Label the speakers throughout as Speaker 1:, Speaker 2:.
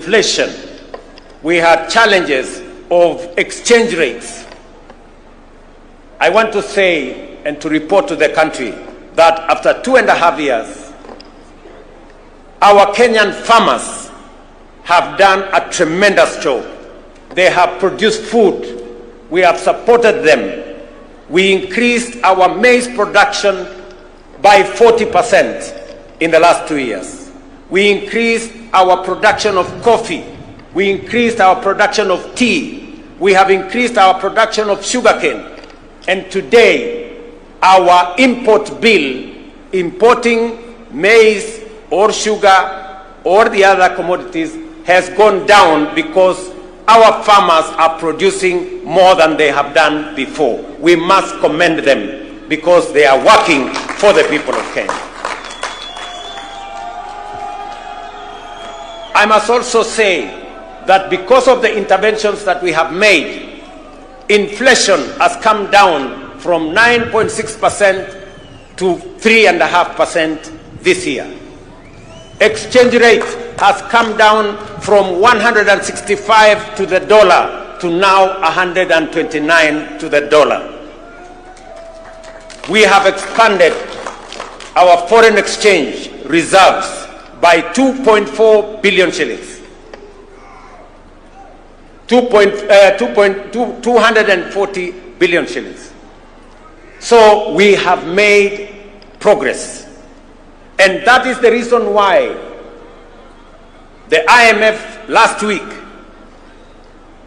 Speaker 1: inflation. We had challenges of exchange rates. I want to say and to report to the country that after 2.5 years, our Kenyan farmers have done a tremendous job. They have produced food. We have supported them. We increased our maize production by 40% in the last 2 years. We increased our production of coffee. We increased our production of tea. We have increased our production of sugarcane. And today, our import bill, importing maize or sugar or the other commodities, has gone down because our farmers are producing more than they have done before. We must commend them because they are working for the people of Kenya. I must also say that because of the interventions that we have made, inflation has come down from 9.6% to 3.5% this year. Exchange rate has come down from 165 to the dollar to now 129 to the dollar. We have expanded our foreign exchange reserves by 2.4 billion shillings. 240 billion shillings. So we have made progress. And that is the reason why the IMF last week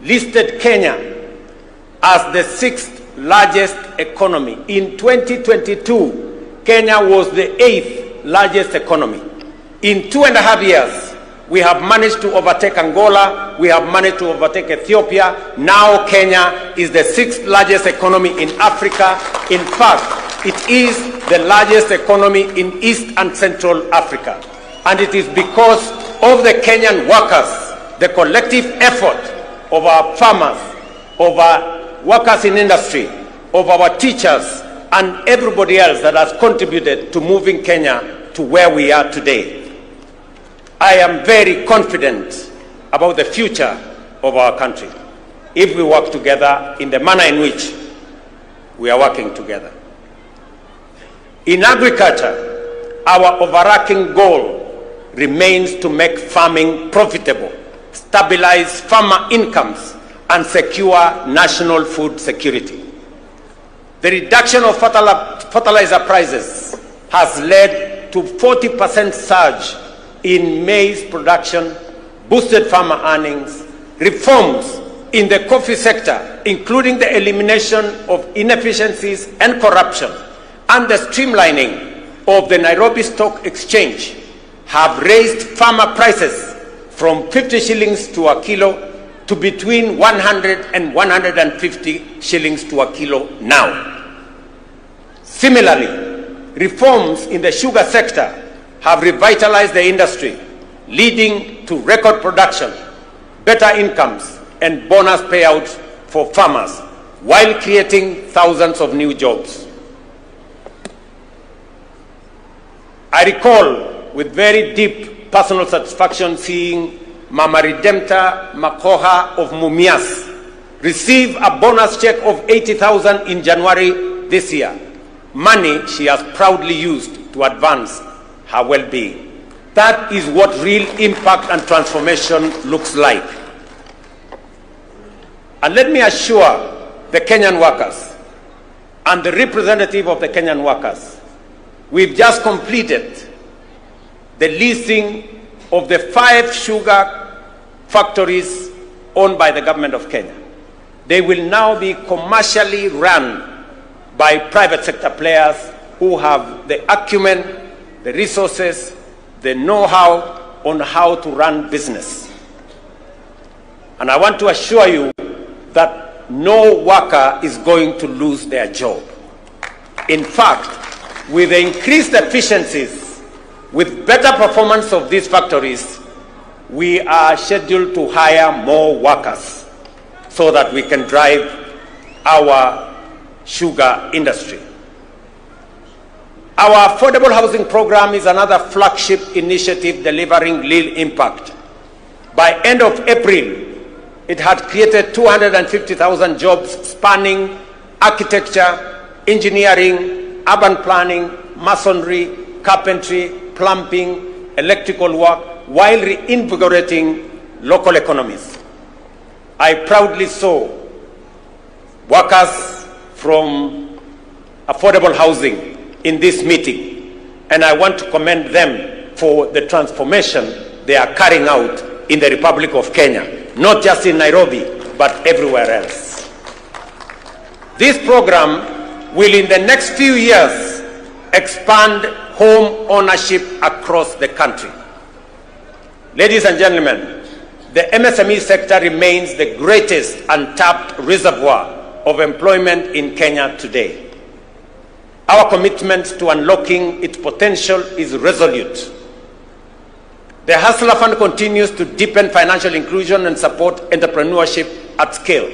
Speaker 1: listed Kenya as the 6th largest economy. In 2022, Kenya was the 8th largest economy. In 2.5 years, we have managed to overtake Angola, we have managed to overtake Ethiopia. Now Kenya is the 6th largest economy in Africa. In fact, it is the largest economy in East and Central Africa. And it is because of the Kenyan workers, the collective effort of our farmers, of our workers in industry, of our teachers, and everybody else that has contributed to moving Kenya to where we are today. I am very confident about the future of our country if we work together in the manner in which we are working together. In agriculture, our overarching goal remains to make farming profitable, stabilize farmer incomes, and secure national food security. The reduction of fertilizer prices has led to 40% surge in maize production, boosted farmer earnings, reforms in the coffee sector, including the elimination of inefficiencies and corruption, and the streamlining of the Nairobi Stock Exchange have raised farmer prices from 50 shillings to a kilo to between 100 and 150 shillings to a kilo now. Similarly, reforms in the sugar sector have revitalized the industry, leading to record production, better incomes, and bonus payouts for farmers, while creating thousands of new jobs. I recall with very deep personal satisfaction seeing Mama Redempta Makoha of Mumias receive a bonus check of 80,000 in January this year, money she has proudly used to advance her well-being. That is what real impact and transformation looks like. And let me assure the Kenyan workers and the representative of the Kenyan workers, we've just completed the leasing of the 5 sugar factories owned by the government of Kenya. They will now be commercially run by private sector players who have the acumen, the resources, the know-how on how to run business. And I want to assure you that no worker is going to lose their job. In fact, with the increased efficiencies, with better performance of these factories, we are scheduled to hire more workers so that we can drive our sugar industry. Our affordable housing program is another flagship initiative delivering real impact. By end of April, it had created 250,000 jobs spanning architecture, engineering, urban planning, masonry, carpentry, plumbing, electrical work, while reinvigorating local economies. I proudly saw workers from affordable housing in this meeting, and I want to commend them for the transformation they are carrying out in the Republic of Kenya, not just in Nairobi, but everywhere else. This program will, in the next few years, expand home ownership across the country. Ladies and gentlemen, the MSME sector remains the greatest untapped reservoir of employment in Kenya today. Our commitment to unlocking its potential is resolute. The Hustler Fund continues to deepen financial inclusion and support entrepreneurship at scale.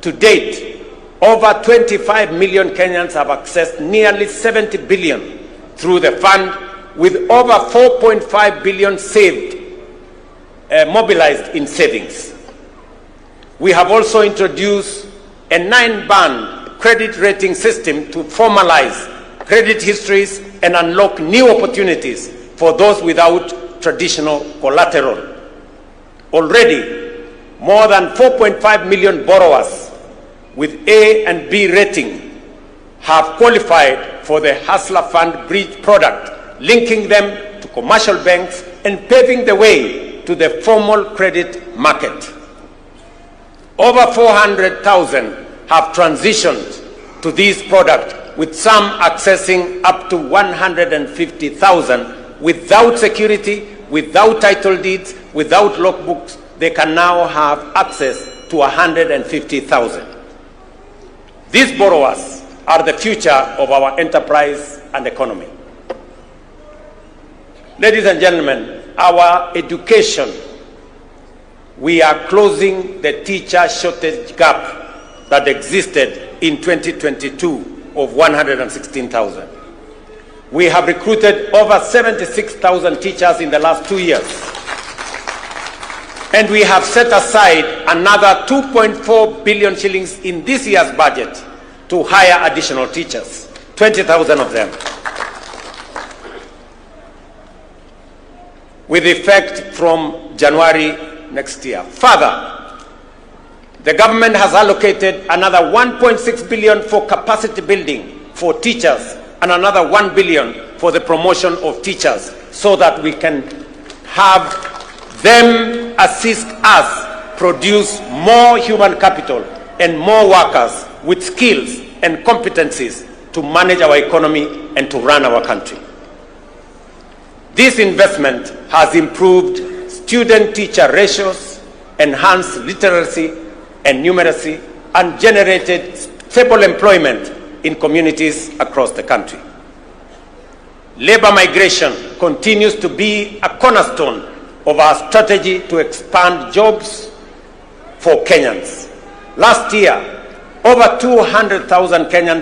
Speaker 1: To date, over 25 million Kenyans have accessed nearly 70 billion through the fund, with over 4.5 billion mobilized in savings. We have also introduced a 9-band credit rating system to formalize credit histories and unlock new opportunities for those without traditional collateral. Already, more than 4.5 million borrowers with A and B rating have qualified for the Hustler Fund Bridge product, linking them to commercial banks and paving the way to the formal credit market. Over 400,000 have transitioned to this product, with some accessing up to 150,000 without security, without title deeds, without logbooks. They can now have access to 150,000. These borrowers are the future of our enterprise and economy. Ladies and gentlemen, our education, we are closing the teacher shortage gap that existed in 2022 of 116,000. We have recruited over 76,000 teachers in the last 2 years. And we have set aside another 2.4 billion shillings in this year's budget to hire additional teachers, 20,000 of them, with effect from January next year. Further, the government has allocated another 1.6 billion for capacity building for teachers and another 1 billion for the promotion of teachers, so that we can have them assist us produce more human capital and more workers with skills and competencies to manage our economy and to run our country. This investment has improved student-teacher ratios, enhanced literacy and numeracy, and generated stable employment in communities across the country. Labor migration continues to be a cornerstone of our strategy to expand jobs for Kenyans. Last year, over 200,000 Kenyans